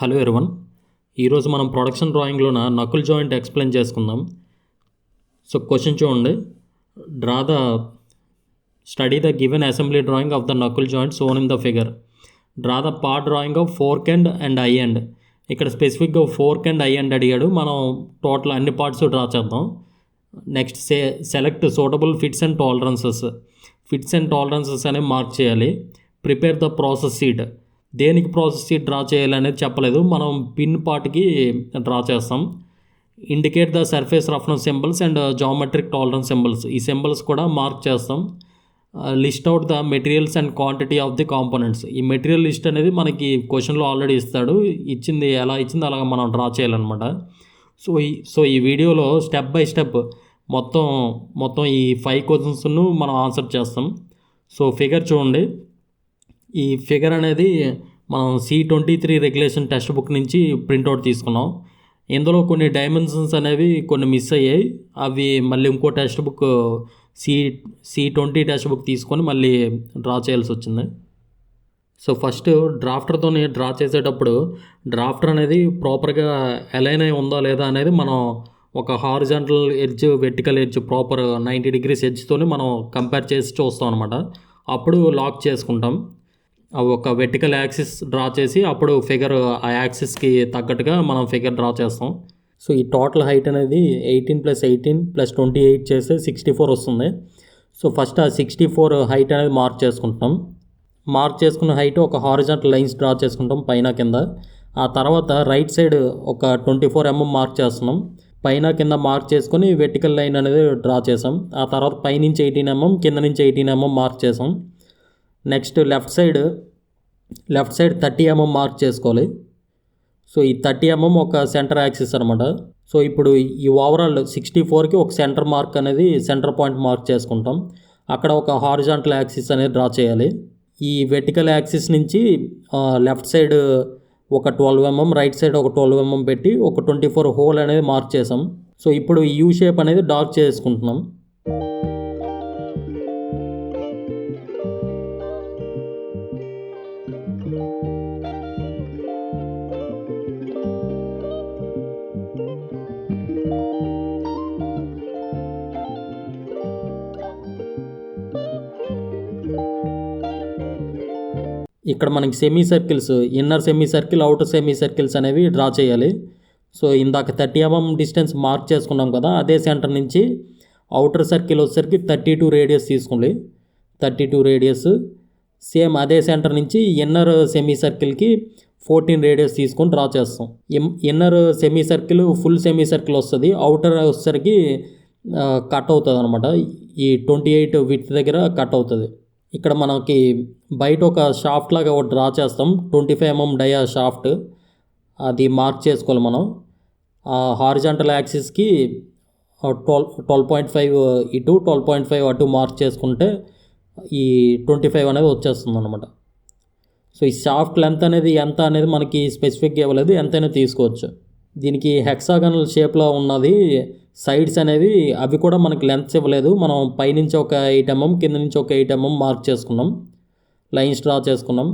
Hello everyone, ఈరోజు మనం production డ్రాయింగ్లోన నకుల్ జాయింట్ ఎక్స్ప్లెయిన్ చేసుకుందాం. సో క్వశ్చన్ చూడండి. Draw the study the given assembly drawing of the knuckle joint shown in the figure. Draw the part drawing of fork end and eye end. ఇక్కడ స్పెసిఫిక్గా fork and eye end అడిగాడు. మనం total అన్ని parts draw చేద్దాం. Next select suitable fits and tolerances. Fits and tolerances అనేవి mark చేయాలి. Prepare the process sheet. దేనికి process sheet draw చేయాలనేది చెప్పలేదు, మనం పిన్ పార్ట్కి డ్రా చేస్తాం. Indicate the surface roughness symbols and geometric tolerance symbols. ఈ సింబల్స్ కూడా మార్క్ చేస్తాం. List out the materials and quantity of the components. ఈ మెటీరియల్ లిస్ట్ అనేది మనకి క్వశ్చన్లో ఆల్రెడీ ఇస్తాడు. ఎలా ఇచ్చిందో అలాగ మనం డ్రా చేయాలన్నమాట. సో ఈ వీడియోలో స్టెప్ బై స్టెప్ మొత్తం ఈ 5 క్వశ్చన్స్ను మనం ఆన్సర్ చేస్తాం. సో ఫిగర్ చూడండి. ఈ ఫిగర్ అనేది మనం C23 రెగ్యులేషన్ టెక్స్ట్ బుక్ నుంచి ప్రింట్అవుట్ తీసుకున్నాం. ఇందులో కొన్ని డైమెన్షన్స్ అనేవి కొన్ని మిస్ అయ్యాయి. అవి మళ్ళీ ఇంకో text book C20 text book తీసుకొని మళ్ళీ డ్రా చేయాల్సి వచ్చింది. సో ఫస్ట్ డ్రాఫ్టర్తో డ్రా చేసేటప్పుడు డ్రాఫ్టర్ అనేది ప్రాపర్గా అలైన్ అయి ఉందా లేదా అనేది మనం ఒక horizontal edge, vertical edge, proper 90 degrees ఎడ్జ్తో మనం కంపేర్ చేసి చూస్తాం అనమాట. అప్పుడు లాక్ చేసుకుంటాం. ఒక వెర్టికల్ యాక్సిస్ డ్రా చేసి అప్పుడు ఫిగర్ ఆ యాక్సిస్కి తగ్గట్టుగా మనం ఫిగర్ డ్రా చేస్తాం. సో ఈ టోటల్ హైట్ అనేది 18 + 18 + 28 చేస్తే 64 వస్తుంది. సో ఫస్ట్ ఆ 64 హైట్ అనేది మార్క్ చేసుకుంటాం. మార్క్ చేసుకున్న హైట్ ఒక హారిజాంటల్ లైన్స్ డ్రా చేసుకుంటాం పైన కింద. ఆ తర్వాత రైట్ సైడ్ ఒక 24 mm మార్క్ చేస్తున్నాం. పైన కింద మార్క్ చేసుకొని వెర్టికల్ లైన్ అనేది డ్రా చేసాం. ఆ తర్వాత పైనుంచి 18 mm, కింద నుంచి 18 mm మార్క్ చేసాం. Next left side 30 mm mark చేసుకోవాలి. సో ఈ 30 mm ఒక సెంటర్ యాక్సిస్ అనమాట. సో ఇప్పుడు ఈ ఓవరాల్ 64కి ఒక సెంటర్ మార్క్ అనేది సెంటర్ పాయింట్ మార్క్ చేసుకుంటాం. అక్కడ ఒక హారిజాంటల్ యాక్సిస్ అనేది డ్రా చేయాలి. ఈ వెర్టికల్ యాక్సిస్ నుంచి లెఫ్ట్ సైడ్ ఒక 12 mm, రైట్ సైడ్ ఒక 12 mm పెట్టి ఒక 24 హోల్ అనేది మార్క్ చేసాం. సో ఇప్పుడు ఈ యూ షేప్ అనేది డార్క్ చేసుకుంటున్నాం. ఇక్కడ మనకి semi circles, inner semi circle, outer semi circles అనేవి డ్రా చేయాలి. సో ఇందాక 30 mm డిస్టెన్స్ మార్క్ చేసుకున్నాం కదా, అదే సెంటర్ నుంచి అవుటర్ సర్కిల్ వచ్చేసరికి 32 రేడియస్ తీసుకోండి. 32 రేడియస్. సేమ్ అదే సెంటర్ నుంచి ఇన్నర్ సెమీ సర్కిల్కి 14 రేడియస్ తీసుకొని డ్రా చేస్తాం. Inner semi circle full semi circle వస్తుంది. అవుటర్ వచ్చేసరికి కట్ అవుతుంది అనమాట. ఈ 28 విడ్త్ దగ్గర కట్ అవుతుంది. ఇక్కడ మనకి బయట ఒక షాఫ్ట్ లాగా ఒకటి డ్రా చేస్తాం. 25 mm డయా షాఫ్ట్, అది మార్క్ చేసుకోవాలి మనం. హారిజాంటల్ యాక్సిస్కి 12.5 ఇటు, 12.5 అటు మార్క్ చేసుకుంటే ఈ 25 అనేది వచ్చేస్తుంది అనమాట. సో ఈ షాఫ్ట్ లెంత్ అనేది ఎంత అనేది మనకి స్పెసిఫిక్గా ఇవ్వలేదు, ఎంతైనా తీసుకోవచ్చు. దీనికి హెక్సాగనల్ షేప్లో ఉన్నది సైడ్స్ అనేవి, అవి కూడా మనకి లెంత్స్ ఇవ్వలేదు. మనం పైనుంచి ఒక 8 mm, కింద నుంచి ఒక 8 mm మార్క్ చేసుకున్నాం, లైన్స్ డ్రా చేసుకున్నాం.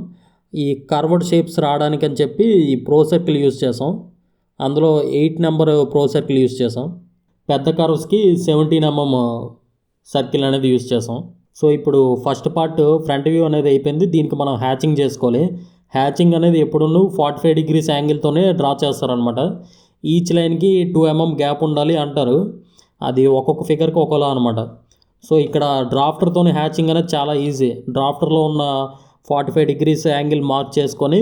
ఈ కర్వ్డ్ షేప్స్ రావడానికి అని చెప్పి ఈ ప్రో సర్కిల్ యూజ్ చేసాం. అందులో 8 నెంబర్ ప్రో సర్కిల్ యూజ్ చేసాం. పెద్ద కర్వ్స్కి 17 mm సర్కిల్ అనేది యూజ్ చేసాం. సో ఇప్పుడు ఫస్ట్ పార్ట్ ఫ్రంట్ వ్యూ అనేది అయిపోయింది. దీనికి మనం హ్యాచింగ్ చేసుకోవాలి. హ్యాచింగ్ అనేది ఎప్పుడూ 45 degrees యాంగిల్తోనే డ్రా చేస్తారనమాట. ఈచ్ లైన్కి 2 mm గ్యాప్ ఉండాలి అంటారు. అది ఒక్కొక్క ఫిగర్కి ఒకలా అనమాట. సో ఇక్కడ డ్రాఫ్టర్తో హ్యాచింగ్ అనేది చాలా ఈజీ. డ్రాఫ్టర్లో ఉన్న 45 degrees యాంగిల్ మార్క్ చేసుకొని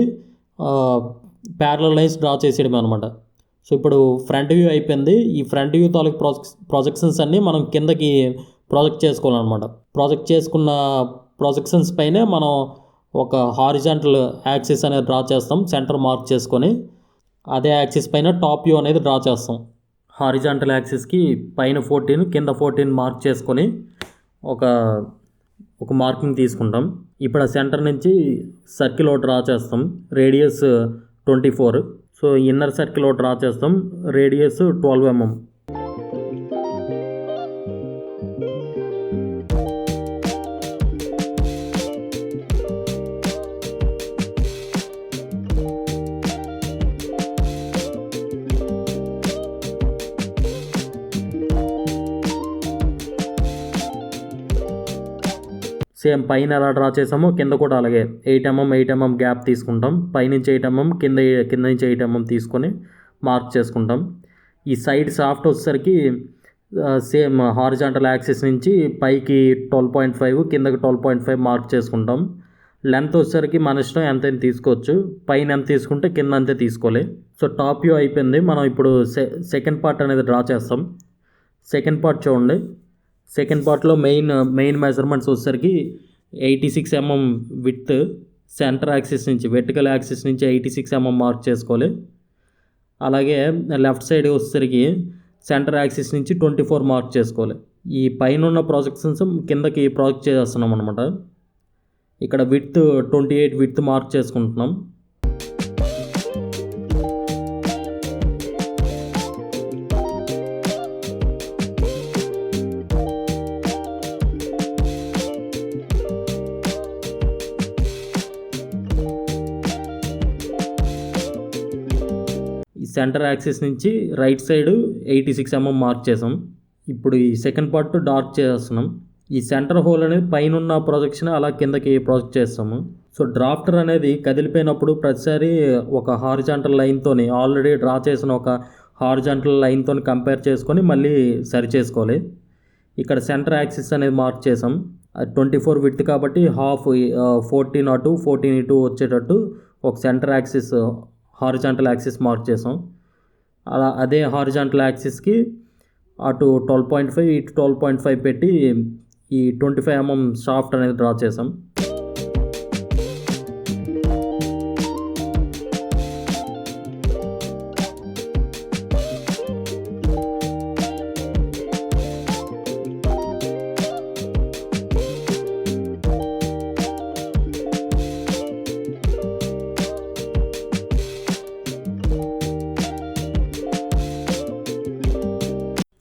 ప్యారలల్ లైన్స్ డ్రా చేసేయడమే అనమాట. సో ఇప్పుడు ఫ్రంట్ వ్యూ అయిపోయింది. ఈ ఫ్రంట్ వ్యూ తాలూకు ప్రొజెక్షన్స్ అన్నీ మనం కిందకి ప్రాజెక్ట్ చేసుకోవాలన్నమాట. ప్రాజెక్ట్ చేసుకున్న ప్రొజెక్షన్స్ పైనే మనం ఒక హారిజాంటల్ యాక్సిస్ అనేది డ్రా చేస్తాం, సెంటర్ మార్క్ చేసుకొని. అదే యాక్సిస్ పైన టాప్ వ్యూ అనేది డ్రా చేస్తాం. హారిజాంటల్ యాక్సిస్కి పైన 14, కింద 14 మార్క్ చేసుకొని ఒక మార్కింగ్ తీసుకుంటాం. ఇప్పుడు ఆ సెంటర్ నుంచి సర్కిల్ ఒకటి డ్రా చేస్తాం, రేడియస్ 24. సో ఇన్నర్ సర్కిల్ ఒకటి డ్రా చేస్తాం, రేడియస్ 12 mm. సేమ్ పైన ఎలా డ్రా చేసామో కింద కూడా అలాగే 8 mm గ్యాప్ తీసుకుంటాం. పైనుంచి 8 mm, కింద నుంచి 8 mm తీసుకొని మార్క్ చేసుకుంటాం. ఈ సైడ్ సాఫ్ట్ వచ్చేసరికి సేమ్ హారిజాంటల్ యాక్సిస్ నుంచి పైకి 12.5, కిందకి 12.5 మార్క్ చేసుకుంటాం. లెంత్ వచ్చేసరికి మన ఇష్టం ఎంతైనా తీసుకోవచ్చు. పైన ఎంత తీసుకుంటే కింద అంతే తీసుకోవాలి. సో టాప్ వ్యూ అయిపోయింది. మనం ఇప్పుడు సెకండ్ పార్ట్ అనేది డ్రా చేస్తాం. సెకండ్ పార్ట్ చూడండి. సెకండ్ పార్ట్లో మెయిన్ మెజర్మెంట్స్ వచ్చేసరికి 86 mm విడ్త్ సెంటర్ యాక్సిస్ నుంచి, వెర్టికల్ యాక్సిస్ నుంచి 86 mm మార్క్ చేసుకోవాలి. అలాగే లెఫ్ట్ సైడ్ వచ్చేసరికి సెంటర్ యాక్సిస్ నుంచి 24 మార్క్ చేసుకోవాలి. ఈ పైన ఉన్న ప్రాజెక్షన్స్ కిందకి ప్రాజెక్ట్ చేస్తున్నాం అనమాట. ఇక్కడ విడ్త్ 28 విడ్త్ మార్క్ చేసుకుంటున్నాం. ఈ సెంటర్ యాక్సిస్ నుంచి రైట్ సైడ్ 86 mm మార్క్ చేసాం. ఇప్పుడు ఈ సెకండ్ పార్ట్ డార్క్ చేస్తున్నాం. ఈ సెంటర్ హోల్ అనేది పైన ఉన్న ప్రొజెక్షన్ అలా కిందకి ప్రొజెక్ట్ చేస్తాము. సో డ్రాఫ్టర్ అనేది కదిలిపోయినప్పుడు ప్రతిసారి ఒక హారిజాంటల్ లైన్తోని, ఆల్రెడీ డ్రా చేసిన ఒక హారిజాంటల్ లైన్తో కంపేర్ చేసుకొని మళ్ళీ సరి చేసుకోవాలి. ఇక్కడ సెంటర్ యాక్సిస్ అనేది మార్క్ చేసాం. 24 విడ్త్ కాబట్టి హాఫ్ 14 అటు 14 ఇటు వచ్చేటట్టు ఒక centre axis horizontal axis mark చేసాం. అలా అదే హారిజాంటల్ యాక్సిస్కి అటు 12.5 ఇటు 12.5 పెట్టి ఈ 25 mm షాఫ్ట్ అనేది డ్రా చేసాం.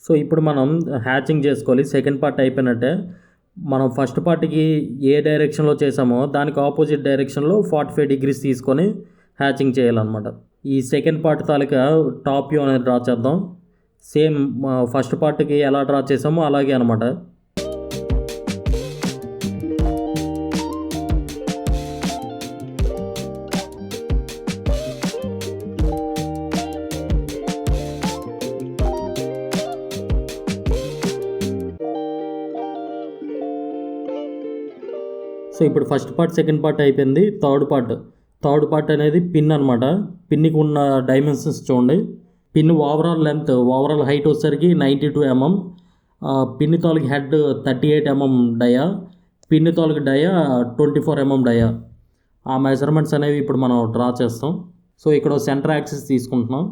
సో ఇప్పుడు మనం హ్యాచింగ్ చేసుకోవాలి. సెకండ్ పార్ట్ అయిపోయినట్టే. మనం ఫస్ట్ పార్ట్కి ఏ డైరెక్షన్లో చేసామో దానికి ఆపోజిట్ డైరెక్షన్లో 45 degrees తీసుకొని హ్యాచింగ్ చేయాలన్నమాట. ఈ సెకండ్ పార్ట్ తాలూకా టాప్ వ్యూ అనేది డ్రా చేద్దాం. సేమ్ ఫస్ట్ పార్ట్కి ఎలా డ్రా చేసామో అలాగే అనమాట. సో ఇప్పుడు ఫస్ట్ పార్ట్ సెకండ్ పార్ట్ అయిపోయింది. థర్డ్ పార్ట్ అనేది పిన్ అనమాట. పిన్నికి ఉన్న డైమెన్షన్స్ చూడండి. పిన్ ఓవరాల్ హైట్ వచ్చేసరికి 92 mm. పిన్ తాలూకు హెడ్ 38 mm డయా, పిన్ తాలూకు డయా 24 mm డయా. ఆ మెజర్మెంట్స్ అనేవి ఇప్పుడు మనం డ్రా చేస్తాం. సో ఇక్కడ సెంటర్ యాక్సిస్ తీసుకుంటున్నాం.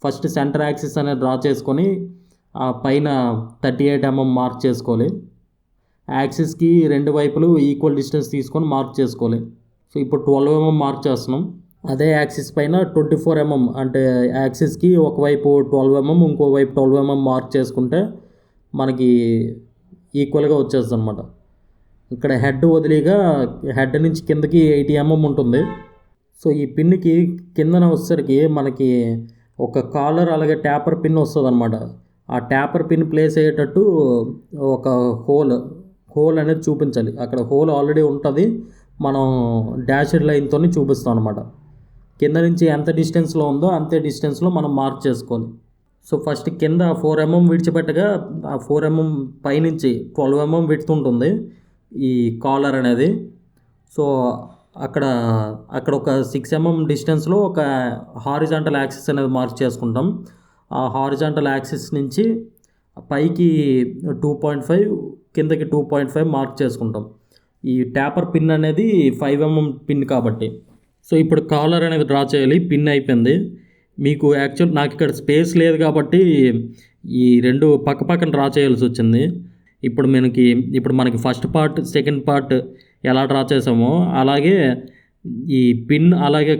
ఫస్ట్ సెంటర్ యాక్సిస్ అనేది డ్రా చేసుకొని పైన 38 mm మార్క్ చేసుకోవాలి. యాక్సిస్కి రెండు వైపులు ఈక్వల్ డిస్టెన్స్ తీసుకొని మార్క్ చేసుకోవాలి. సో ఇప్పుడు 12 mm మార్క్ చేస్తున్నాం. అదే యాక్సిస్ పైన 24 mm, అంటే యాక్సిస్కి ఒకవైపు 12 mm ఇంకోవైపు 12 mm మార్క్ చేసుకుంటే మనకి ఈక్వల్గా వచ్చేస్తుంది అనమాట. ఇక్కడ హెడ్ వదిలిగా హెడ్ నుంచి కిందకి 80 mm ఉంటుంది. సో ఈ పిన్కి కిందన వచ్చేసరికి మనకి ఒక కాలర్ అలాగే ట్యాపర్ పిన్ వస్తుంది అనమాట. ఆ ట్యాపర్ పిన్ ప్లేస్ అయ్యేటట్టు ఒక హోల్ అనేది చూపించాలి. అక్కడ హోల్ ఆల్రెడీ ఉంటుంది. మనం డాషెడ్ లైన్తో చూపిస్తాం అనమాట. కింద నుంచి ఎంత డిస్టెన్స్లో ఉందో అంతే డిస్టెన్స్లో మనం మార్క్ చేసుకోవాలి. సో ఫస్ట్ కింద 4 mm విడిచిపెట్టగా ఆ 4 mm పైనుంచి 12 mm విడ్త్ ఉంటుంది ఈ కాలర్ అనేది. సో అక్కడ ఒక 6 mm డిస్టెన్స్లో ఒక హారిజాంటల్ యాక్సిస్ అనేది మార్క్ చేసుకుంటాం. ఆ హారిజాంటల్ యాక్సిస్ నుంచి పైకి 2.5, కిందకి 2.5 మార్క్ చేసుకుంటాం. ఈ ట్యాపర్ పిన్ అనేది 5 mm పిన్ కాబట్టి. సో ఇప్పుడు కాలర్ అనేది డ్రా చేయాలి. పిన్ అయిపోయింది. మీకు నాకు ఇక్కడ స్పేస్ లేదు కాబట్టి ఈ రెండు పక్కన డ్రా చేయాల్సి వచ్చింది. ఇప్పుడు మనకి ఫస్ట్ పార్ట్ సెకండ్ పార్ట్ ఎలా డ్రా చేసామో అలాగే ఈ పిన్ అలాగే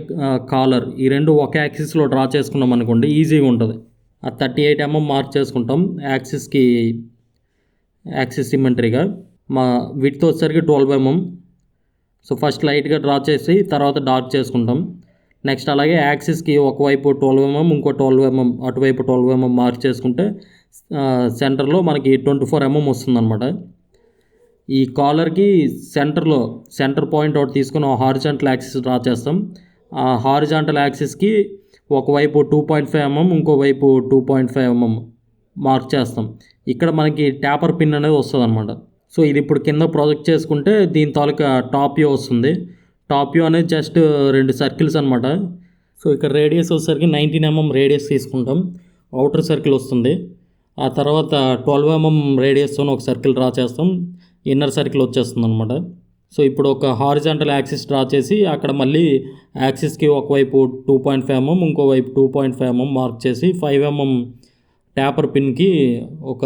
కాలర్ ఈ రెండు ఒక యాక్సిస్లో డ్రా చేసుకున్నాం అనుకోండి, ఈజీగా ఉంటుంది. ఆ 38 mm మార్క్ చేసుకుంటాం యాక్సిస్ సిమెట్రీగా. మా విడ్త్ వచ్చేసరికి 12 mm. సో ఫస్ట్ లైట్గా డ్రా చేసి తర్వాత డార్క్ చేసుకుంటాం. నెక్స్ట్ అలాగే యాక్సిస్కి ఒకవైపు 12 mm ఇంకో 12 mm అటువైపు 12 mm మార్క్ చేసుకుంటే సెంటర్లో మనకి 24 mm వస్తుందన్నమాట. ఈ కాలర్కి సెంటర్ పాయింట్ ఒకటి తీసుకుని హారిజాంటల్ యాక్సిస్ డ్రా చేస్తాం. ఆ హారిజాంటల్ యాక్సిస్కి ఒకవైపు 2.5 mm ఇంకోవైపు 2.5 mm మార్క్ చేస్తాం. ఇక్కడ మనకి ట్యాపర్ పిన్ అనేది వస్తుంది అనమాట. సో ఇది ఇప్పుడు కింద ప్రొజెక్ట్ చేసుకుంటే దీని తాలూకా టాప్ వ్యూ వస్తుంది. టాప్ వ్యూ అనేది జస్ట్ 2 సర్కిల్స్ అనమాట. సో ఇక్కడ రేడియస్ వచ్చేసరికి 19 mm రేడియస్ తీసుకుంటాం. అవుటర్ సర్కిల్ వస్తుంది. ఆ తర్వాత 12 mm రేడియస్తో ఒక సర్కిల్ డ్రా చేస్తాం. ఇన్నర్ సర్కిల్ వచ్చేస్తుంది అనమాట. సో ఇప్పుడు ఒక హారిజాంటల్ యాక్సిస్ డ్రా చేసి అక్కడ మళ్ళీ యాక్సిస్కి ఒకవైపు 2.5 mm ఇంకోవైపు 2.5 mm మార్క్ చేసి 5 mm ట్యాపర్ పిన్కి ఒక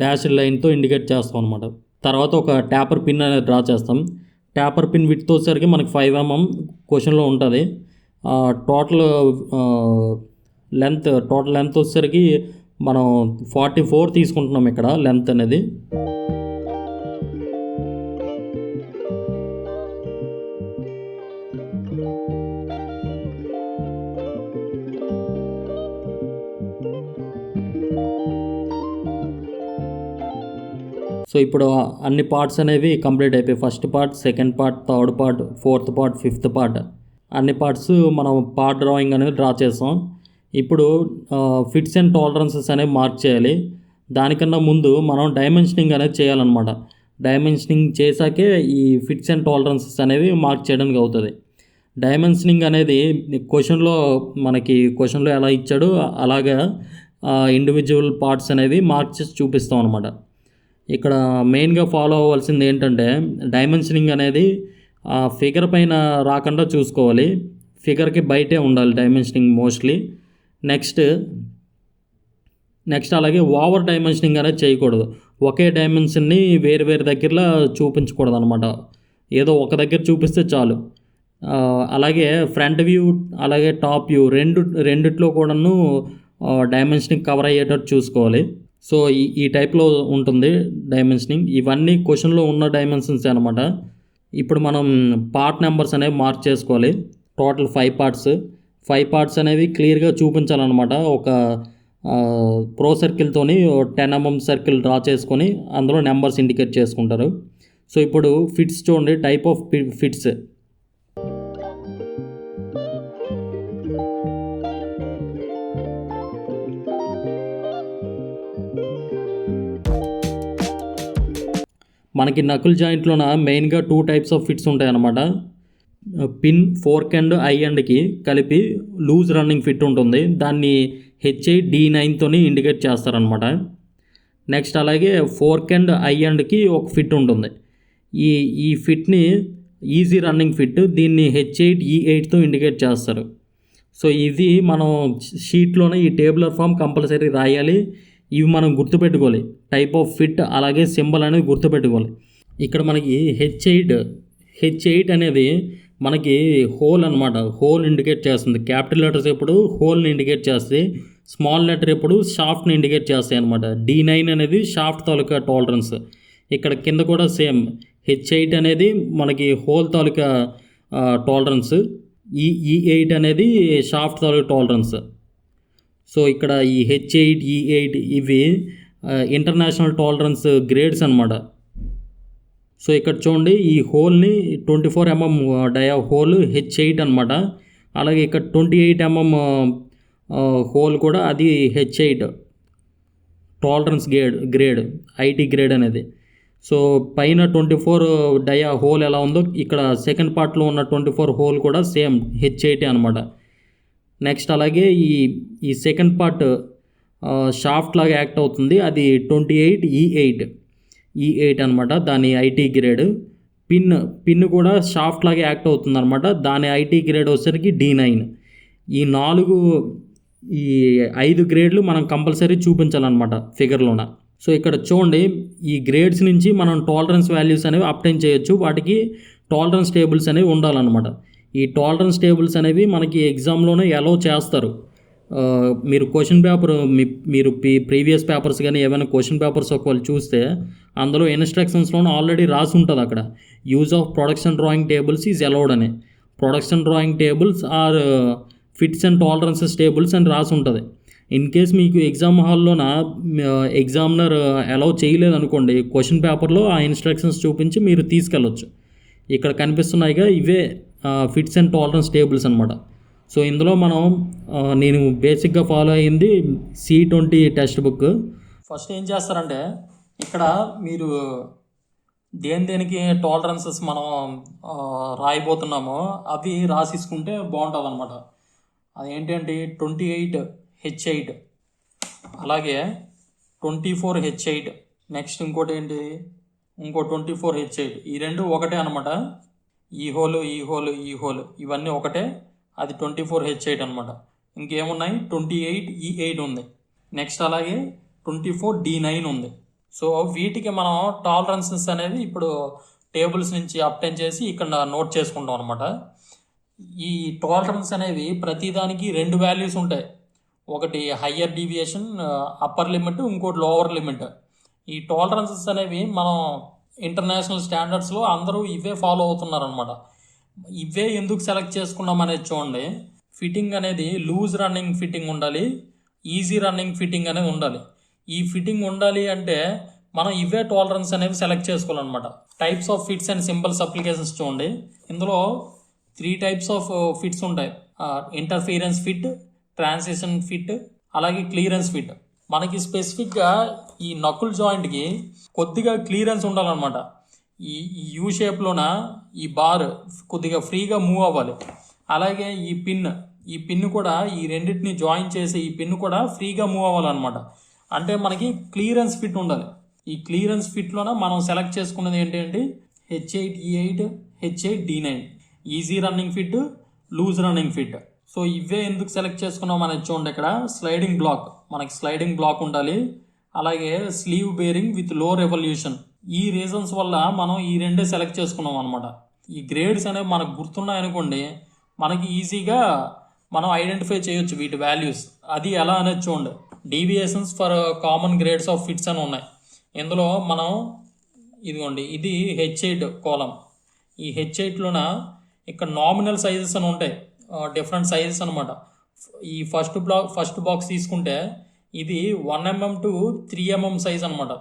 డాష్ లైన్తో ఇండికేట్ చేస్తాం అనమాట. తర్వాత ఒక ట్యాపర్ పిన్ అనేది డ్రా చేస్తాం. ట్యాపర్ పిన్ విడ్త్ వచ్చేసరికి మనకి 5 mm క్వశ్చన్లో ఉంటుంది. టోటల్ లెంత్ వచ్చేసరికి మనం 44 తీసుకుంటున్నాం ఇక్కడ లెంత్ అనేది. సో ఇప్పుడు అన్ని పార్ట్స్ అనేవి కంప్లీట్ అయిపోయి first part, second part, third part, fourth part, fifth part అన్ని పార్ట్స్ మనం పార్ట్ డ్రాయింగ్ అనేది డ్రా చేస్తాం. ఇప్పుడు ఫిట్స్ అండ్ టాలరెన్సెస్ అనేవి మార్క్ చేయాలి. దానికన్నా ముందు మనం డైమెన్షనింగ్ అనేది చేయాలన్నమాట. డైమెన్షనింగ్ చేశాకే ఈ ఫిట్స్ అండ్ టాలరెన్సెస్ అనేవి మార్క్ చేయడానికి అవుతుంది. డైమెన్షనింగ్ అనేది క్వశ్చన్లో ఎలా ఇచ్చాడో అలాగా ఇండివిజువల్ పార్ట్స్ అనేవి మార్క్ చేసి చూపిస్తాం అనమాట. ఇక్కడ మెయిన్గా ఫాలో అవ్వాల్సింది ఏంటంటే డైమెన్షనింగ్ అనేది ఫిగర్ పైన రాకుండా చూసుకోవాలి. ఫిగర్కి బయటే ఉండాలి డైమెన్షనింగ్ మోస్ట్లీ. నెక్స్ట్ అలాగే ఓవర్ డైమెన్షనింగ్ అనేది చేయకూడదు. ఒకే డైమెన్షన్ని వేరు దగ్గరలో చూపించకూడదు అనమాట. ఏదో ఒక దగ్గర చూపిస్తే చాలు. అలాగే ఫ్రంట్ వ్యూ అలాగే టాప్ వ్యూ రెండిట్లో కూడాను డైమెన్షనింగ్ కవర్ అయ్యేటట్టు చూసుకోవాలి. సో ఈ టైప్లో ఉంటుంది డైమెన్షనింగ్. ఇవన్నీ క్వశ్చన్లో ఉన్న డైమెన్షన్స్ అనమాట. ఇప్పుడు మనం పార్ట్ నెంబర్స్ అనేవి మార్క్ చేసుకోవాలి. టోటల్ 5 పార్ట్స్ అనేవి క్లియర్గా చూపించాలన్నమాట. ఒక ప్రో సర్కిల్తోని 10 mm సర్కిల్ డ్రా చేసుకొని అందులో నెంబర్స్ ఇండికేట్ చేసుకుంటారు. సో ఇప్పుడు ఫిట్స్ చూడండి, టైప్ ఆఫ్ ఫిట్స్. మనకి నకుల్ జాయింట్లోన మెయిన్గా 2 types ఆఫ్ ఫిట్స్ ఉంటాయన్నమాట. పిన్, ఫోర్క్ అండ్ ఐ అండ్కి కలిపి లూజ్ రన్నింగ్ ఫిట్ ఉంటుంది. దాన్ని HID9తోని ఇండికేట్ చేస్తారనమాట. నెక్స్ట్ అలాగే ఫోర్క్ అండ్ ఐ అండ్కి ఒక ఫిట్ ఉంటుంది. ఈ ఫిట్ని ఈజీ రన్నింగ్ ఫిట్, దీన్ని H8E8తో ఇండికేట్ చేస్తారు. సో ఇది మనం షీట్లోనే ఈ టేబులర్ ఫామ్ కంపల్సరీ రాయాలి. ఇవి మనం గుర్తుపెట్టుకోవాలి. టైప్ ఆఫ్ ఫిట్ అలాగే సింబల్ అనేది గుర్తుపెట్టుకోవాలి. ఇక్కడ మనకి H8 అనేది మనకి హోల్ అనమాట. హోల్ ఇండికేట్ చేస్తుంది. క్యాపిటల్ లెటర్స్ ఎప్పుడు హోల్ని ఇండికేట్ చేస్తాయి, స్మాల్ లెటర్ ఎప్పుడు షాఫ్ట్ని ఇండికేట్ చేస్తాయి అనమాట. D9 అనేది షాఫ్ట్ తాలూకా టాలరెన్స్. ఇక్కడ కింద కూడా సేమ్ H8 అనేది మనకి హోల్ తాలూకా టాలరెన్స్, E8 అనేది షాఫ్ట్ తాలూకా టాలరెన్స్. సో ఇక్కడ ఈ H8E8 ఇవి ఇంటర్నేషనల్ టాలరెన్స్ గ్రేడ్స్ అనమాట. సో ఇక్కడ చూడండి, ఈ హోల్ని 24 mm డయా హోల్ H8 అనమాట. అలాగే ఇక్కడ 28 mm హోల్ కూడా అది H8 tolerance grade IT grade అనేది. సో పైన 24 డయా హోల్ ఎలా ఉందో ఇక్కడ సెకండ్ పార్ట్లో ఉన్న 24 హోల్ కూడా సేమ్ H8 అనమాట. నెక్స్ట్ అలాగే ఈ సెకండ్ పార్ట్ షాఫ్ట్ లాగా యాక్ట్ అవుతుంది, అది 28E8 అనమాట. దాని IT గ్రేడ్. పిన్ కూడా షాఫ్ట్ లాగా యాక్ట్ అవుతుంది అనమాట. దాని IT గ్రేడ్ వచ్చేసరికి D9. ఈ 5 గ్రేడ్లు మనం కంపల్సరీ చూపించాలన్నమాట ఫిగర్లోన. సో ఇక్కడ చూడండి, ఈ గ్రేడ్స్ నుంచి మనం టాలరెన్స్ వాల్యూస్ అనేవి అప్టైన్ చేయొచ్చు. వాటికి టాలరెన్స్ టేబుల్స్ అనేవి ఉండాలన్నమాట. ఈ టాలరెన్స్ టేబుల్స్ అనేవి మనకి ఎగ్జామ్లోనే అలౌ చేస్తారు. మీరు క్వశ్చన్ పేపర్ మీరు ప్రీవియస్ పేపర్స్ కానీ ఏమైనా క్వశ్చన్ పేపర్స్ ఒకవేళ చూస్తే అందులో ఇన్స్ట్రక్షన్స్లోనే ఆల్రెడీ రాసి ఉంటుంది అక్కడ use of production drawing tables is allowed అని. Production drawing tables or fits and tolerances tables అని రాసి ఉంటుంది. ఇన్ కేస్ మీకు ఎగ్జామ్ హాల్లోన ఎగ్జామినర్ అలౌ చేయలేదు అనుకోండి, క్వశ్చన్ పేపర్లో ఆ ఇన్స్ట్రక్షన్స్ చూపించి మీరు తీసుకెళ్ళొచ్చు. ఇక్కడ కనిపిస్తున్నాయిగా ఇవే ఫిట్స్ అండ్ టాలరెన్స్ టేబుల్స్ అనమాట. సో ఇందులో మనం నేను బేసిక్గా ఫాలో అయ్యింది C20 టెక్స్ట్ బుక్. ఫస్ట్ ఏం చేస్తారంటే ఇక్కడ మీరు దేనికి టాలరెన్సెస్ మనం రాయిపోతున్నామో అవి రాసిసుకుంటే బాగుంటుంది అనమాట. అదేంటంటే 28H8, అలాగే 24H8, నెక్స్ట్ ఇంకోటి ఏంటి, ఇంకో 24H8. ఈ రెండు ఒకటే అనమాట. ఈ హోలు ఇవన్నీ ఒకటే. అది 24H8 అనమాట. ఇంకేమున్నాయి, 28E8 ఉంది. నెక్స్ట్ అలాగే 24D9 ఉంది. సో వీటికి మనం టాలరెన్సెస్ అనేది ఇప్పుడు టేబుల్స్ నుంచి అప్టైన్ చేసి ఇక్కడ నోట్ చేసుకుంటాం అనమాట. ఈ టాలరెన్స్ అనేవి ప్రతిదానికి 2 వాల్యూస్ ఉంటాయి. ఒకటి హయ్యర్ డీవియేషన్ అప్పర్ లిమిట్, ఇంకోటి లోవర్ లిమిట్. ఈ టాలరెన్సెస్ అనేవి మనం ఇంటర్నేషనల్ స్టాండర్డ్స్లో అందరూ ఇవే ఫాలో అవుతున్నారనమాట. ఇవే ఎందుకు సెలెక్ట్ చేసుకున్నాం అనేది చూడండి. ఫిట్టింగ్ అనేది లూజ్ రన్నింగ్ ఫిట్టింగ్ ఉండాలి, ఈజీ రన్నింగ్ ఫిట్టింగ్ అనేది ఉండాలి. ఈ ఫిట్టింగ్ ఉండాలి అంటే మనం ఇవే టాలరెన్స్ అనేవి సెలెక్ట్ చేసుకోవాలన్నమాట. Types of fits and symbols applications చూడండి. ఇందులో 3 టైప్స్ ఆఫ్ ఫిట్స్ ఉంటాయి. ఇంటర్ఫీరెన్స్ ఫిట్, ట్రాన్సిషన్ ఫిట్, అలాగే క్లియరెన్స్ ఫిట్. మనకి స్పెసిఫిక్గా ఈ నకుల్ జాయింట్కి కొద్దిగా క్లియరెన్స్ ఉండాలన్నమాట. ఈ యూ షేప్లోన ఈ బార్ కొద్దిగా ఫ్రీగా మూవ్ అవ్వాలి. అలాగే ఈ పిన్ కూడా ఈ రెండింటిని జాయిన్ చేసి ఈ పిన్ కూడా ఫ్రీగా మూవ్ అవ్వాలన్నమాట. అంటే మనకి క్లియరెన్స్ ఫిట్ ఉండాలి. ఈ క్లియరెన్స్ ఫిట్లోన మనం సెలెక్ట్ చేసుకున్నది ఏంటంటే H8E8, H8D9, easy running fit, loose running fit. So ఇవే ఎందుకు సెలెక్ట్ చేసుకున్నాం అనేది చూడండి. ఇక్కడ స్లైడింగ్ బ్లాక్, మనకి స్లైడింగ్ బ్లాక్ ఉండాలి. అలాగే sleeve bearing with low revolution. ఈ రీజన్స్ వల్ల మనం ఈ రెండే సెలెక్ట్ చేసుకున్నాం అనమాట. ఈ గ్రేడ్స్ అనేవి మనకు గుర్తున్నాయనుకోండి, మనకి ఈజీగా మనం ఐడెంటిఫై చేయొచ్చు వీటి వాల్యూస్. అది ఎలా అనేది చూడండి. Deviations for common grades of fits అని ఉన్నాయి. ఇందులో మనం ఇదిగోండి, ఇది H8 కాలం. ఈ H8లోన ఇక్కడ నామినల్ సైజెస్ అని ఉంటాయి, డిఫరెంట్ సైజెస్ అనమాట. ఈ ఫస్ట్ బాక్స్ తీసుకుంటే ఇది 1mm to 3mm సైజ్ అనమాట.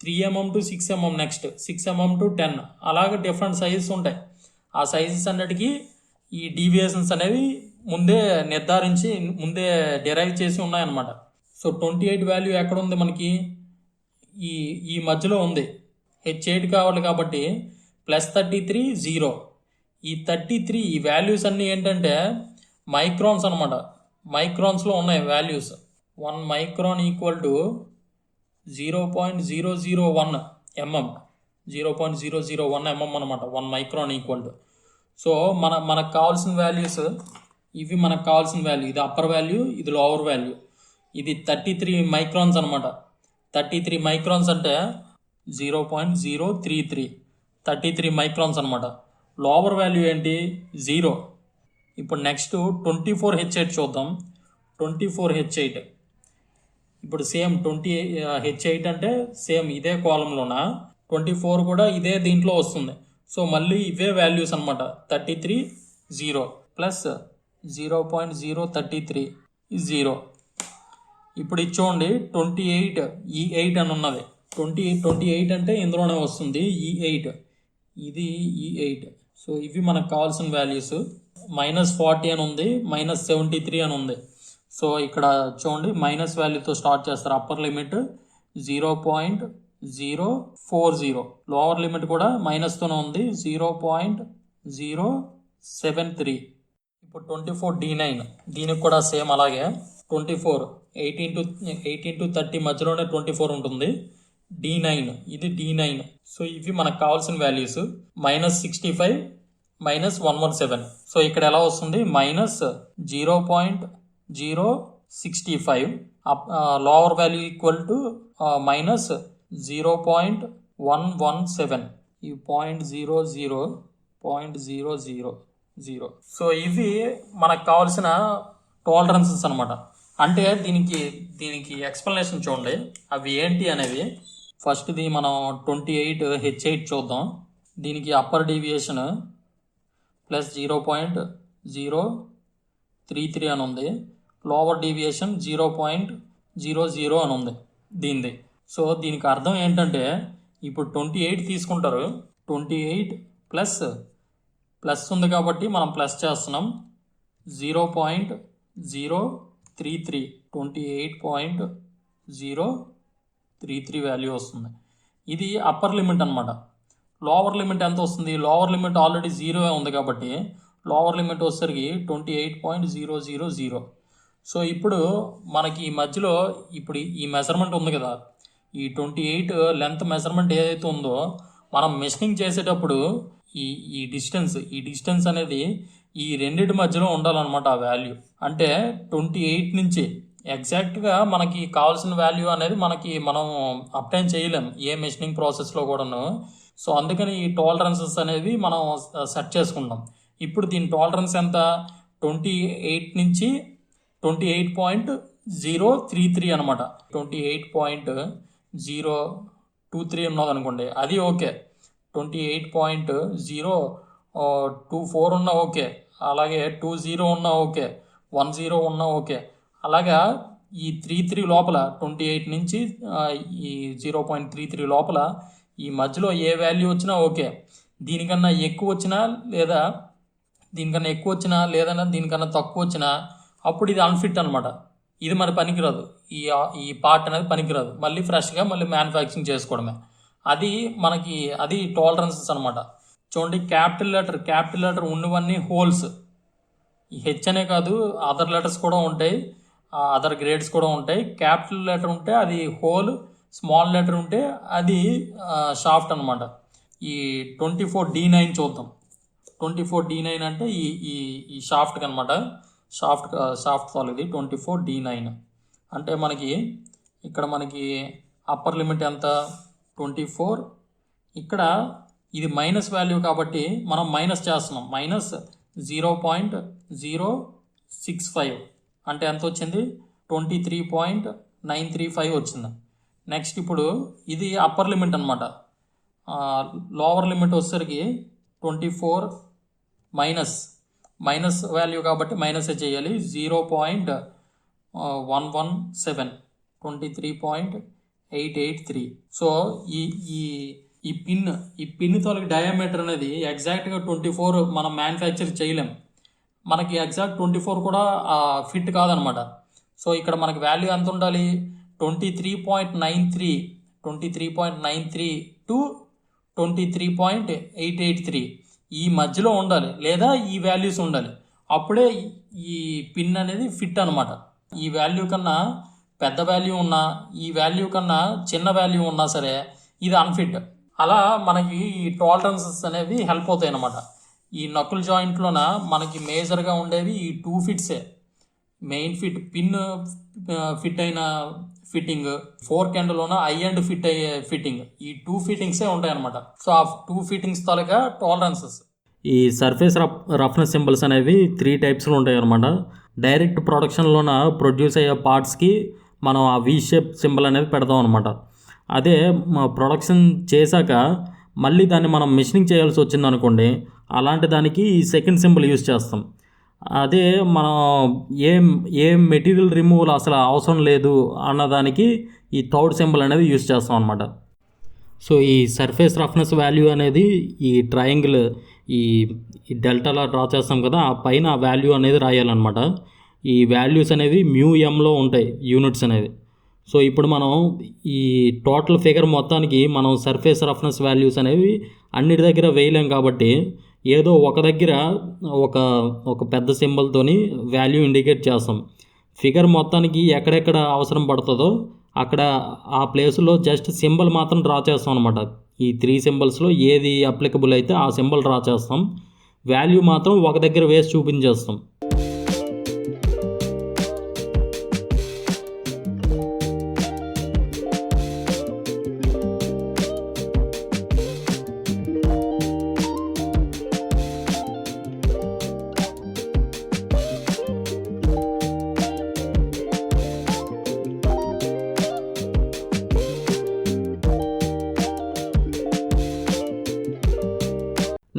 3mm to 6mm, next 6mm to 10, అలాగే డిఫరెంట్ సైజెస్ ఉంటాయి. ఆ సైజెస్ అన్నిటికీ ఈ డీవియేషన్స్ అనేవి ముందే నిర్ధారించి ముందే డిరైవ్ చేసి ఉన్నాయన్నమాట. సో 28 వాల్యూ ఎక్కడ ఉంది మనకి, ఈ మధ్యలో ఉంది. H8 కావాలి కాబట్టి +33 0. ఈ 33 ఈ వాల్యూస్ అన్నీ ఏంటంటే మైక్రాన్స్ అనమాట. మైక్రాన్స్లో ఉన్నాయి values. 1 micron equal to 0.001 mm, 0.001 mm అనమాట 1 మైక్రాన్ ఈక్వల్ టు. సో మనకు కావాల్సిన వాల్యూస్ ఇవి. మనకు కావాల్సిన వాల్యూ ఇది అప్పర్ వాల్యూ, ఇది లోవర్ వాల్యూ. ఇది 33 మైక్రాన్స్ అనమాట. 33 మైక్రాన్స్ అంటే 0.033, 33 మైక్రాన్స్ అనమాట. లోవర్ వాల్యూ ఏంటి, 0. ఇప్పుడు నెక్స్ట్ 24H8 చూద్దాం. 24H8 ఇప్పుడు సేమ్ 20H8 అంటే సేమ్ ఇదే కాలంలోన 24 కూడా ఇదే దీంట్లో వస్తుంది. సో మళ్ళీ ఇవే వాల్యూస్ అనమాట. 33 0 ప్లస్ 0.033 0. ఇప్పుడు ఇది చూడండి, 28E8 అని ఉన్నది. 28 అంటే ఇందులోనే వస్తుంది E8. ఇది E8. సో ఇవి మనకు కావాల్సిన వాల్యూస్. -40 అని ఉంది, -73 అని ఉంది. సో ఇక్కడ చూడండి, మైనస్ వాల్యూతో స్టార్ట్ చేస్తారు. అప్పర్ లిమిట్ 0.040, లోవర్ లిమిట్ కూడా మైనస్తోనే ఉంది 0.073. ఇప్పుడు 24D9, దీనికి కూడా సేమ్ అలాగే 24, 18 to 30 మధ్యలోనే 24 ఉంటుంది. D9, ఇది D9. సో ఇవి మనకు కావాల్సిన వాల్యూస్. -65, -117. సో ఇక్కడ ఎలా వస్తుంది, -0.065, లోవర్ వాల్యూ ఈక్వల్ టు -0.117, ఈ 0.0000. సో ఇవి మనకు కావాల్సిన టాలరెన్సెస్ అనమాట. అంటే దీనికి ఎక్స్ప్లెనేషన్ చూడండి, అవి ఏంటి అనేవి. ఫస్ట్ది మనం 28H8 చూద్దాం. దీనికి అప్పర్ డీవియేషన్ +0.033 అని ఉంది, లోవర్ డీవియేషన్ 0.00 అని ఉంది దీనిది. సో దీనికి అర్థం ఏంటంటే ఇప్పుడు 28 తీసుకుంటారు, 28 ప్లస్ ఉంది కాబట్టి మనం ప్లస్ చేస్తున్నాం 0.033, 28.033 వాల్యూ వస్తుంది. ఇది అప్పర్ లిమిట్ అనమాట. లోవర్ లిమిట్ ఎంత వస్తుంది? లోవర్ లిమిట్ ఆల్రెడీ 0 ఉంది కాబట్టి లోవర్ లిమిట్ వచ్చేసరికి 28.000. సో ఇప్పుడు మనకి ఈ మధ్యలో ఇప్పుడు ఈ మెజర్మెంట్ ఉంది కదా, ఈ 28 లెంత్ మెజర్మెంట్ ఏదైతే ఉందో మనం మెషినింగ్ చేసేటప్పుడు ఈ డిస్టెన్స్ అనేది ఈ రెండింటి మధ్యలో ఉండాలన్నమాట ఆ వాల్యూ. అంటే 28 నుంచి ఎగ్జాక్ట్గా మనకి కావాల్సిన వాల్యూ అనేది మనం అప్టైన్ చేయలేం ఏ మెషినింగ్ ప్రాసెస్లో కూడాను. సో అందుకని ఈ టాలరెన్సెస్ అనేవి మనం సెట్ చేసుకుంటాం. ఇప్పుడు దీని టాలరెన్స్ ఎంత? 28 నుంచి 28.033 అనమాట. 28.023 ఉన్నది అనుకోండి, అది ఓకే. 28.024 ఉన్నా ఓకే, అలాగే 20 ఉన్నా ఓకే, 10 ఉన్నా ఓకే. అలాగా ఈ 33 లోపల 28 నుంచి ఈ 0.33 లోపల ఈ మధ్యలో ఏ వాల్యూ వచ్చినా ఓకే. దీనికన్నా ఎక్కువ వచ్చినా లేదా దీనికన్నా తక్కువ వచ్చినా అప్పుడు ఇది అన్ఫిట్ అనమాట. ఇది మరి పనికిరాదు, ఈ పార్ట్ అనేది పనికిరాదు. మళ్ళీ ఫ్రెష్గా మ్యానుఫ్యాక్చరింగ్ చేసుకోవడమే. అది టాలరెన్సెస్ అనమాట. చూడండి, క్యాపిటల్ లెటర్ ఉన్నవన్నీ హోల్స్. ఈ హెచ్ అనే కాదు, అదర్ లెటర్స్ కూడా ఉంటాయి, అదర్ గ్రేడ్స్ కూడా ఉంటాయి. క్యాపిటల్ లెటర్ ఉంటే అది హోల్, స్మాల్ లెటర్ ఉంటే అది షాఫ్ట్ అనమాట. ఈ 24D9 చూద్దాం. 24D9 అంటే ఈ షాఫ్ట్కి అనమాట. షాఫ్ట్ సాల్ ఇది 24D9. అంటే ఇక్కడ మనకి అప్పర్ లిమిట్ ఎంత? 24. ఇక్కడ ఇది మైనస్ వాల్యూ కాబట్టి మనం మైనస్ చేస్తున్నాం. -0.065 అంటే ఎంత వచ్చింది? 23.935 వచ్చింది. నెక్స్ట్ ఇప్పుడు ఇది అప్పర్ లిమిట్ అనమాట. లోవర్ లిమిట్ వచ్చేసరికి 24 మైనస్ వాల్యూ కాబట్టి మైనస్ చేయాలి. 0.117, 23.883. సో ఈ పిన్ తోలకి డయామీటర్ అనేది ఎగ్జాక్ట్గా 24 మనం మ్యానుఫ్యాక్చర్ చేయలేం. మనకి ఎగ్జాక్ట్ 24 కూడా ఫిట్ కాదనమాట. సో ఇక్కడ మనకి వాల్యూ ఎంత ఉండాలి? 23.93 టు 23.883 ఈ మధ్యలో ఉండాలి, లేదా ఈ వాల్యూస్ ఉండాలి. అప్పుడే ఈ పిన్ అనేది ఫిట్ అనమాట. ఈ వాల్యూ కన్నా పెద్ద వాల్యూ ఉన్నా, ఈ వాల్యూ కన్నా చిన్న వాల్యూ ఉన్నా సరే ఇది అన్ఫిట్. అలా మనకి ఈ టాలరెన్సెస్ అనేవి హెల్ప్ అవుతాయి అన్నమాట. ఈ నకుల్ జాయింట్లోన మనకి మేజర్గా ఉండేవి ఈ 2 ఫిట్సే. మెయిన్ ఫిట్, పిన్ ఫిట్ అయిన ఫిట్టింగ్, ఫోర్క్ ఎండ్లోన ఐ అండ్ ఫిట్ అయ్యే ఫిట్టింగ్, ఈ 2 ఫిట్టింగ్సే ఉంటాయి అనమాట. సో ఆ 2 ఫిట్టింగ్స్ తాలూకా టాలరెన్సెస్. ఈ సర్ఫేస్ రఫ్నెస్ సింబల్స్ అనేవి 3 టైప్స్లో ఉంటాయి అనమాట. డైరెక్ట్ ప్రొడక్షన్లోన ప్రొడ్యూస్ అయ్యే పార్ట్స్కి మనం ఆ వి షేప్ సింబల్ అనేది పెడతాం అనమాట. అదే ప్రొడక్షన్ చేశాక మళ్ళీ దాన్ని మనం మెషినింగ్ చేయాల్సి వచ్చింది అనుకోండి, అలాంటి దానికి ఈ సెకండ్ సింబల్ యూజ్ చేస్తాం. అదే మనం ఏ మెటీరియల్ రిమూవల్ అసలు అవసరం లేదు అన్నదానికి ఈ థర్డ్ సింబల్ అనేది యూజ్ చేస్తాం అనమాట. సో ఈ సర్ఫేస్ రఫ్నెస్ వాల్యూ అనేది ఈ ట్రయాంగిల్ ఈ డెల్టాలో డ్రా చేస్తాం కదా, ఆ పైన ఆ వాల్యూ అనేది రాయాలన్నమాట. ఈ వాల్యూస్ అనేవి μmలో ఉంటాయి, యూనిట్స్ అనేవి. సో ఇప్పుడు మనం ఈ టోటల్ ఫిగర్ మొత్తానికి మనం సర్ఫేస్ రఫ్నెస్ వాల్యూస్ అనేవి అన్నిటి దగ్గర వేయలేం కాబట్టి ఏదో ఒక దగ్గర ఒక పెద్ద సింబల్తోని వాల్యూ ఇండికేట్ చేస్తాం. ఫిగర్ మొత్తానికి ఎక్కడెక్కడ అవసరం పడుతుందో అక్కడ ఆ ప్లేస్లో జస్ట్ సింబల్ మాత్రం డ్రా చేస్తాం అనమాట. ఈ 3 సింబల్స్లో ఏది అప్లికబుల్ అయితే ఆ సింబల్ డ్రా చేస్తాం, వాల్యూ మాత్రం ఒక దగ్గర వేసి చూపించేస్తాం.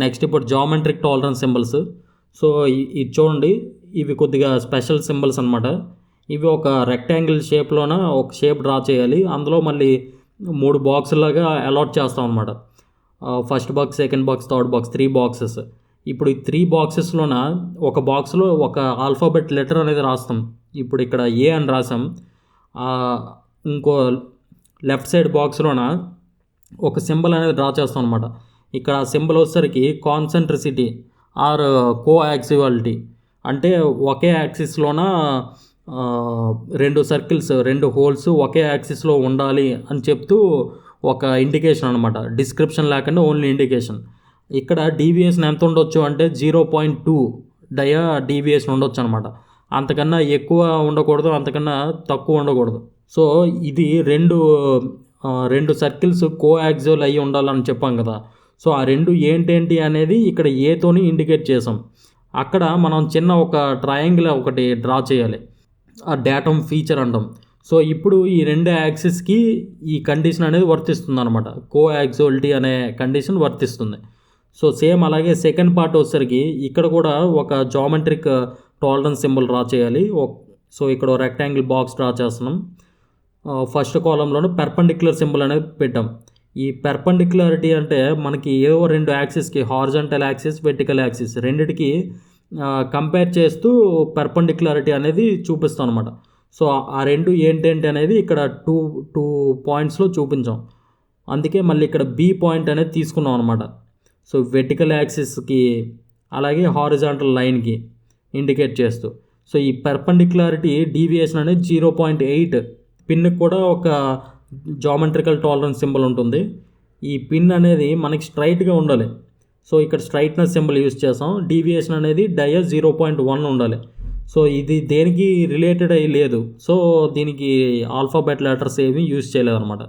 నెక్స్ట్ ఇప్పుడు జామెట్రిక్ టాలరెన్స్ సింబల్స్. సో ఇది చూడండి, ఇవి కొద్దిగా స్పెషల్ సింబల్స్ అనమాట. ఇవి ఒక రెక్టాంగిల్ షేప్లోన ఒక షేప్ డ్రా చేయాలి. అందులో మళ్ళీ 3 బాక్సుల్లాగా అలాట్ చేస్తాం అనమాట. First box, second box, third box, 3 boxes. ఇప్పుడు ఈ 3 బాక్సెస్లోన ఒక బాక్స్లో ఒక ఆల్ఫాబెట్ లెటర్ అనేది రాస్తాం. ఇప్పుడు ఇక్కడ ఏ అని రాసాం. ఇంకో లెఫ్ట్ సైడ్ బాక్స్లోన ఒక సింబల్ అనేది డ్రా చేస్తాం అనమాట. ఇక్కడ సింబల్ వచ్చేసరికి కాన్సెంట్రిసిటీ ఆర్ కోయాక్సివాలిటీ, అంటే ఒకే యాక్సిస్లోన 2 సర్కిల్స్, 2 హోల్స్ ఒకే యాక్సిస్లో ఉండాలి అని చెప్తూ ఒక ఇండికేషన్ అనమాట. డిస్క్రిప్షన్ లేకుండా ఓన్లీ ఇండికేషన్. ఇక్కడ డీవియేషన్ ఎంత ఉండొచ్చు అంటే 0.2 డయా డీవియేషన్ ఉండొచ్చు అనమాట. అంతకన్నా ఎక్కువ ఉండకూడదు, అంతకన్నా తక్కువ ఉండకూడదు. సో ఇది రెండు సర్కిల్స్ కోయాక్సిల్ అయ్యి ఉండాలని చెప్పాం కదా. సో ఆ 2 ఏంటేంటి అనేది ఇక్కడ ఏతోని ఇండికేట్ చేసాం. అక్కడ మనం చిన్న ఒక ట్రయాంగిల్ ఒకటి డ్రా చేయాలి. ఆ డేటమ్ ఫీచర్ అంటాం. సో ఇప్పుడు ఈ 2 యాక్సిస్కి ఈ కండిషన్ అనేది వర్తిస్తుంది అనమాట. కోయాక్సివాలిటీ అనే కండిషన్ వర్తిస్తుంది. సో సేమ్ అలాగే సెకండ్ పార్ట్ వచ్చేసరికి ఇక్కడ కూడా ఒక జామెట్రిక్ టాలరెన్స్ సింబల్ డ్రా చేయాలి. సో ఇక్కడ రెక్టాంగిల్ బాక్స్ డ్రా చేస్తున్నాం. ఫస్ట్ కాలంలోనే పెర్పెండిక్యులర్ సింబల్ అనేది పెట్టాం. ఈ పెర్పెండిక్యులారిటీ అంటే మనకి ఏవో 2 యాక్సిస్కి, హారిజాంటల్ యాక్సిస్, వెర్టికల్ యాక్సిస్ రెండిటికి కంపేర్ చేస్తూ పెర్పెండిక్యులారిటీ అనేది చూపిస్తాం అనమాట. సో ఆ 2 ఏంటేంటి అనేది ఇక్కడ టూ పాయింట్స్లో చూపించాం. అందుకే మళ్ళీ ఇక్కడ బి పాయింట్ అనేది తీసుకున్నాం అనమాట. సో వెర్టికల్ యాక్సిస్కి అలాగే హారిజాంటల్ లైన్కి ఇండికేట్ చేస్తూ. సో ఈ పెర్పెండిక్యులారిటీ డీవియేషన్ అనేది 0.8. పిన్కి కూడా ఒక జామెట్రికల్ టాలరెన్స్ సింబల్ ఉంటుంది. ఈ పిన్ అనేది మనకి స్ట్రైట్గా ఉండాలి. సో ఇక్కడ స్ట్రైట్నెస్ సింబల్ యూజ్ చేసాం. డీవియేషన్ అనేది డయా 0.1 ఉండాలి. సో ఇది దేనికి రిలేటెడ్ అయ్యి లేదు. సో దీనికి ఆల్ఫాబెట్ లెటర్స్ ఏవి యూజ్ చేయలేదన్నమాట.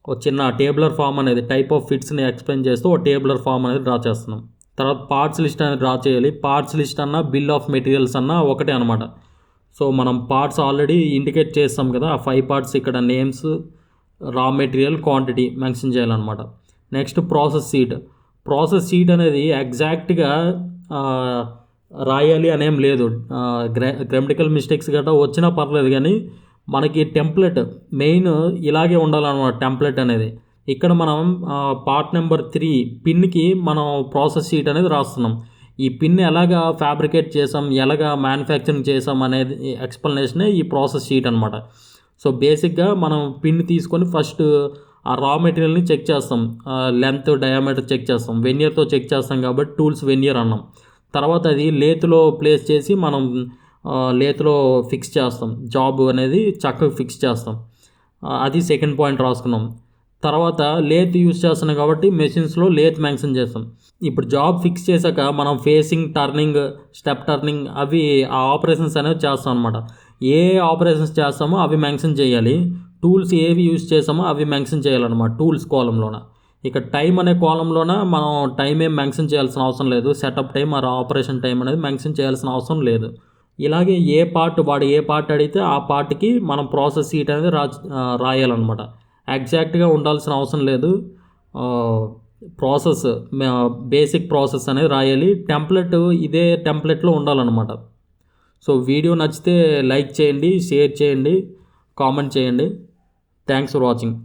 ఒక చిన్న టేబులర్ ఫామ్ అనేది టైప్ ఆఫ్ ఫిట్స్ని ఎక్స్ప్లెయిన్ చేస్తూ ఒక టేబులర్ ఫామ్ అనేది డ్రా చేస్తున్నాం. తర్వాత పార్ట్స్ లిస్ట్ అనేది డ్రా చేయాలి. పార్ట్స్ లిస్ట్ అన్నా బిల్ ఆఫ్ మెటీరియల్స్ అన్నా ఒకటే అనమాట. సో మనం పార్ట్స్ ఆల్రెడీ ఇండికేట్ చేస్తాం కదా. ఆ 5 పార్ట్స్ ఇక్కడ names, raw material, quantity mention చేయాలన్నమాట. నెక్స్ట్ ప్రాసెస్ షీట్ అనేది ఎగ్జాక్ట్గా రాయాలి అనేం లేదు. గ్రామటికల్ మిస్టేక్స్ గట్రా వచ్చినా పర్లేదు, కానీ మనకి టెంప్లెట్ మెయిన్ ఇలాగే ఉండాలన్నమాట. టెంప్లెట్ అనేది ఇక్కడ మనం పార్ట్ నెంబర్ 3 పిన్కి మనం ప్రాసెస్ షీట్ అనేది రాస్తున్నాం. ఈ పిన్ ఎలాగా ఫ్యాబ్రికేట్ చేసాం, ఎలాగా మ్యానుఫ్యాక్చరింగ్ చేసాం అనేది ఎక్స్ప్లెనేషనే ఈ ప్రాసెస్ షీట్ అనమాట. సో బేసిక్గా మనం పిన్ తీసుకొని ఫస్ట్ ఆ రా మెటీరియల్ని చెక్ చేస్తాం. లెంత్, డయామీటర్ చెక్ చేస్తాం. వెనియర్తో చెక్ చేస్తాం కాబట్టి టూల్స్ వెనియర్ అన్నాం. తర్వాత అది లేత్లో ప్లేస్ చేసి మనం లేత్లో ఫిక్స్ చేస్తాం. జాబ్ అనేది చక్కగా ఫిక్స్ చేస్తాం. అది సెకండ్ పాయింట్ రాసుకున్నాం. తర్వాత లేత్ యూజ్ చేస్తున్నాం కాబట్టి మెషిన్స్లో లేత్ మెన్షన్ చేస్తాం. ఇప్పుడు జాబ్ ఫిక్స్ చేశాక మనం ఫేసింగ్, టర్నింగ్, స్టెప్ టర్నింగ్ అవి ఆ ఆపరేషన్స్ అనేవి చేస్తాం అనమాట. ఏ ఆపరేషన్స్ చేస్తామో అవి మెన్షన్ చేయాలి. టూల్స్ ఏవి యూజ్ చేస్తామో అవి మెన్షన్ చేయాలన్నమాట టూల్స్ కాలంలోన. ఇక టైం అనే కాలంలోన మనం టైం ఏం మెన్షన్ చేయాల్సిన అవసరం లేదు. Setup time or operation time అనేది మెన్షన్ చేయాల్సిన అవసరం లేదు. ఇలాగే వాడు ఏ పార్ట్ అడిగితే ఆ పార్ట్కి మనం ప్రాసెస్ షీట్ అనేది రాయాలన్నమాట. ఎగ్జాక్ట్గా ఉండాల్సిన అవసరం లేదు. ప్రాసెస్ బేసిక్ ప్రాసెస్ అనేది రాయాలి. టెంప్లెట్ ఇదే టెంప్లెట్లో ఉండాలన్నమాట. సో వీడియో నచ్చితే లైక్ చేయండి, షేర్ చేయండి, కామెంట్ చేయండి. Thanks for watching.